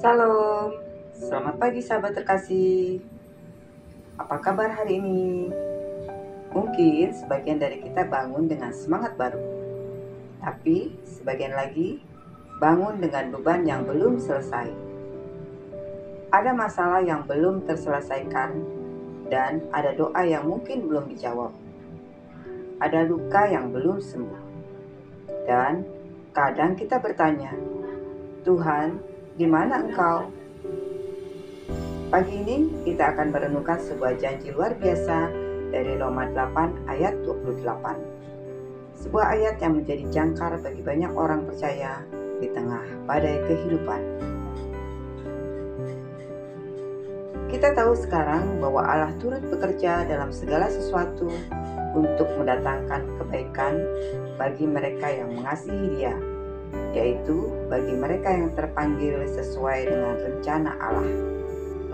Salam, selamat pagi sahabat terkasih. Apa kabar hari ini? Mungkin sebagian dari kita bangun dengan semangat baru, tapi sebagian lagi bangun dengan beban yang belum selesai. Ada masalah yang belum terselesaikan dan ada doa yang mungkin belum dijawab. Ada luka yang belum sembuh. Dan kadang kita bertanya, Tuhan, di mana Engkau? Pagi ini kita akan merenungkan sebuah janji luar biasa dari Roma 8 ayat 28. Sebuah ayat yang menjadi jangkar bagi banyak orang percaya di tengah badai kehidupan. Kita tahu sekarang bahwa Allah turut bekerja dalam segala sesuatu untuk mendatangkan kebaikan bagi mereka yang mengasihi Dia, yaitu bagi mereka yang terpanggil sesuai dengan rencana Allah.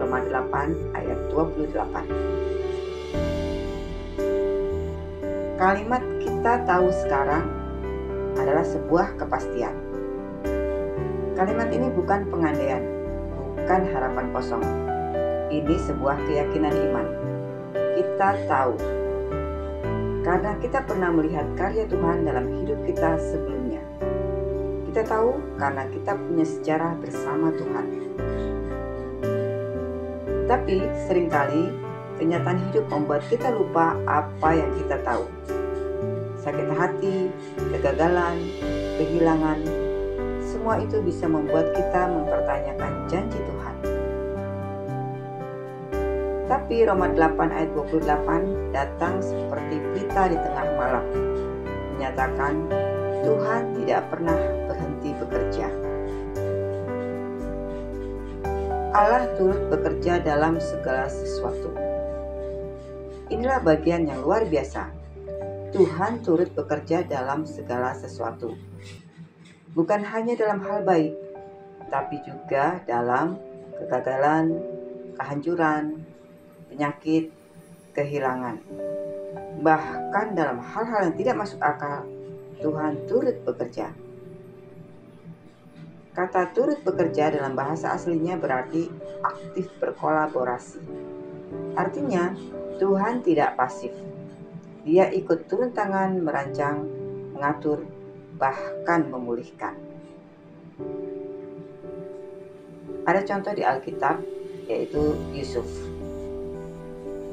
Roma 8 ayat 28. Kalimat kita tahu sekarang adalah sebuah kepastian. Kalimat ini bukan pengandaian, bukan harapan kosong. Ini sebuah keyakinan iman. Kita tahu karena kita pernah melihat karya Tuhan dalam hidup kita sebelumnya. Kita tahu karena kita punya sejarah bersama Tuhan. Tapi seringkali kenyataan hidup membuat kita lupa apa yang kita tahu. Sakit hati, kegagalan, kehilangan, semua itu bisa membuat kita mempertanyakan janji Tuhan. Tapi Roma 8 ayat 28 datang seperti pelita di tengah malam, menyatakan Tuhan tidak pernah berhenti bekerja. Allah turut bekerja dalam segala sesuatu. Inilah bagian yang luar biasa. Tuhan turut bekerja dalam segala sesuatu. Bukan hanya dalam hal baik, tapi juga dalam kegagalan, kehancuran, penyakit, kehilangan. Bahkan dalam hal-hal yang tidak masuk akal, Tuhan turut bekerja. Kata turut bekerja dalam bahasa aslinya berarti aktif berkolaborasi. Artinya, Tuhan tidak pasif. Dia ikut turun tangan merancang, mengatur, bahkan memulihkan. Ada contoh di Alkitab, yaitu Yusuf.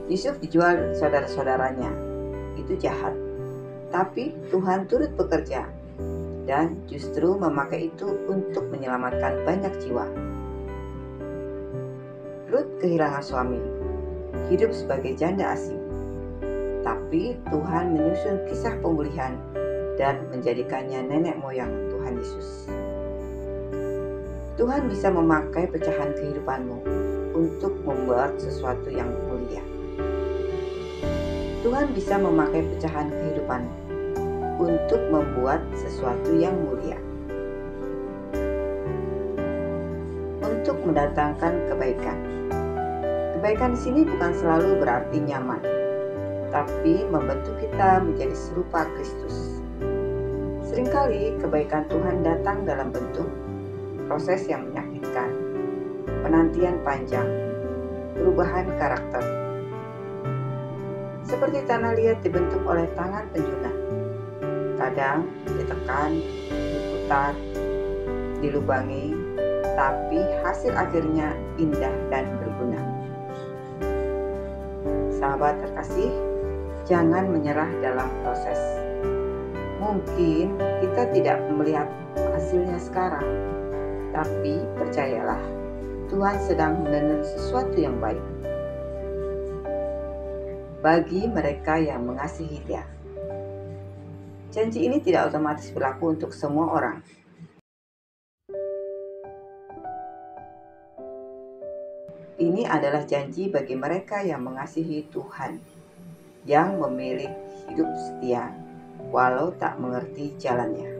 Yusuf dijual saudara-saudaranya. Itu jahat. Tapi Tuhan turut bekerja dan justru memakai itu untuk menyelamatkan banyak jiwa. Ruth kehilangan suami, hidup sebagai janda asing. Tapi Tuhan menyusun kisah pemulihan dan menjadikannya nenek moyang Tuhan Yesus. Tuhan bisa memakai pecahan kehidupanmu untuk membuat sesuatu yang mulia. Tuhan bisa memakai pecahan kehidupanmu untuk membuat sesuatu yang mulia, untuk mendatangkan kebaikan. Kebaikan di sini bukan selalu berarti nyaman, tapi membentuk kita menjadi serupa Kristus. Seringkali kebaikan Tuhan datang dalam bentuk proses yang menyakitkan, penantian panjang, perubahan karakter. Seperti tanah liat dibentuk oleh tangan penjuna. Kadang ditekan, diputar, dilubangi, tapi hasil akhirnya indah dan berguna. Sahabat terkasih, jangan menyerah dalam proses. Mungkin kita tidak melihat hasilnya sekarang, tapi percayalah, Tuhan sedang menanam sesuatu yang baik bagi mereka yang mengasihi Dia. Janji ini tidak otomatis berlaku untuk semua orang. Ini adalah janji bagi mereka yang mengasihi Tuhan, yang memilih hidup setia, walau tak mengerti jalannya.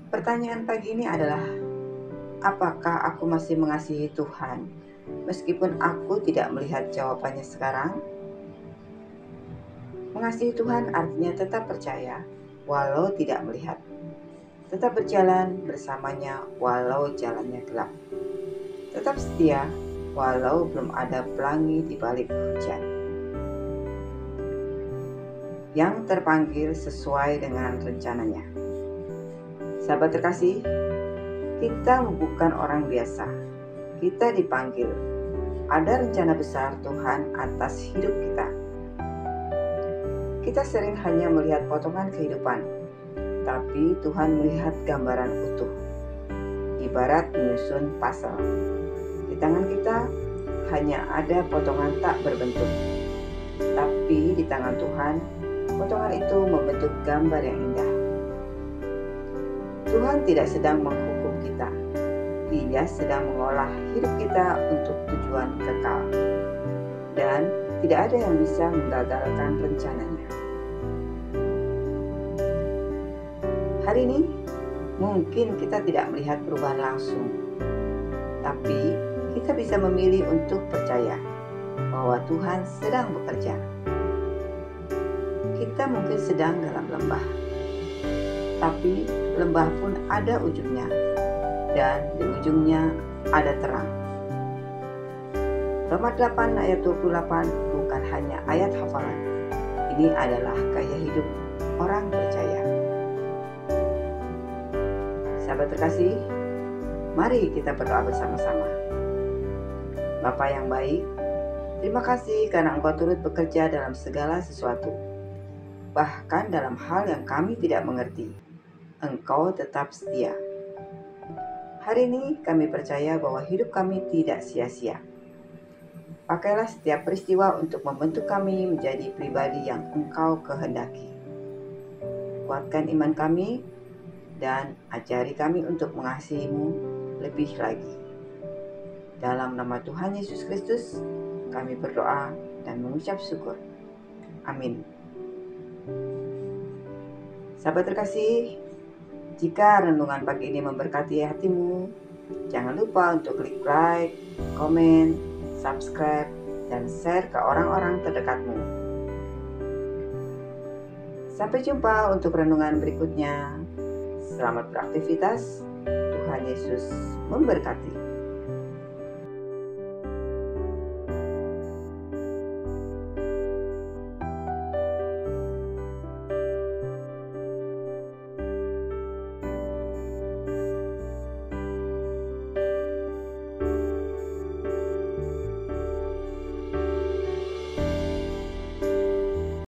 Pertanyaan pagi ini adalah, apakah aku masih mengasihi Tuhan, meskipun aku tidak melihat jawabannya sekarang? Mengasihi Tuhan artinya tetap percaya, walau tidak melihat. Tetap berjalan bersamanya walau jalannya gelap. Tetap setia walau belum ada pelangi di balik hujan. Yang terpanggil sesuai dengan rencananya. Sahabat terkasih, kita bukan orang biasa. Kita dipanggil. Ada rencana besar Tuhan atas hidup kita. Kita sering hanya melihat potongan kehidupan, tapi Tuhan melihat gambaran utuh. Ibarat menyusun pasal. Di tangan kita hanya ada potongan tak berbentuk, tapi di tangan Tuhan, potongan itu membentuk gambar yang indah. Tuhan tidak sedang menghukum kita. Dia sedang mengolah hidup kita untuk tujuan kekal. Dan tidak ada yang bisa menggagalkan rencananya. Hari ini, mungkin kita tidak melihat perubahan langsung. Tapi, kita bisa memilih untuk percaya bahwa Tuhan sedang bekerja. Kita mungkin sedang dalam lembah. Tapi, lembah pun ada ujungnya. Dan di ujungnya ada terang. Roma 8 ayat 28 bukan hanya ayat hafalan. Ini adalah gaya hidup orang percaya. Sahabat terkasih, mari kita berdoa bersama-sama. Bapa yang baik, terima kasih karena Engkau turut bekerja dalam segala sesuatu. Bahkan dalam hal yang kami tidak mengerti, Engkau tetap setia. Hari ini kami percaya bahwa hidup kami tidak sia-sia. Pakailah setiap peristiwa untuk membentuk kami menjadi pribadi yang Engkau kehendaki. Kuatkan iman kami dan ajari kami untuk mengasihi-Mu lebih lagi. Dalam nama Tuhan Yesus Kristus, kami berdoa dan mengucap syukur. Amin. Sahabat terkasih, jika renungan pagi ini memberkati hatimu, jangan lupa untuk klik like, komen, subscribe, dan share ke orang-orang terdekatmu. Sampai jumpa untuk renungan berikutnya. Selamat beraktivitas. Tuhan Yesus memberkati.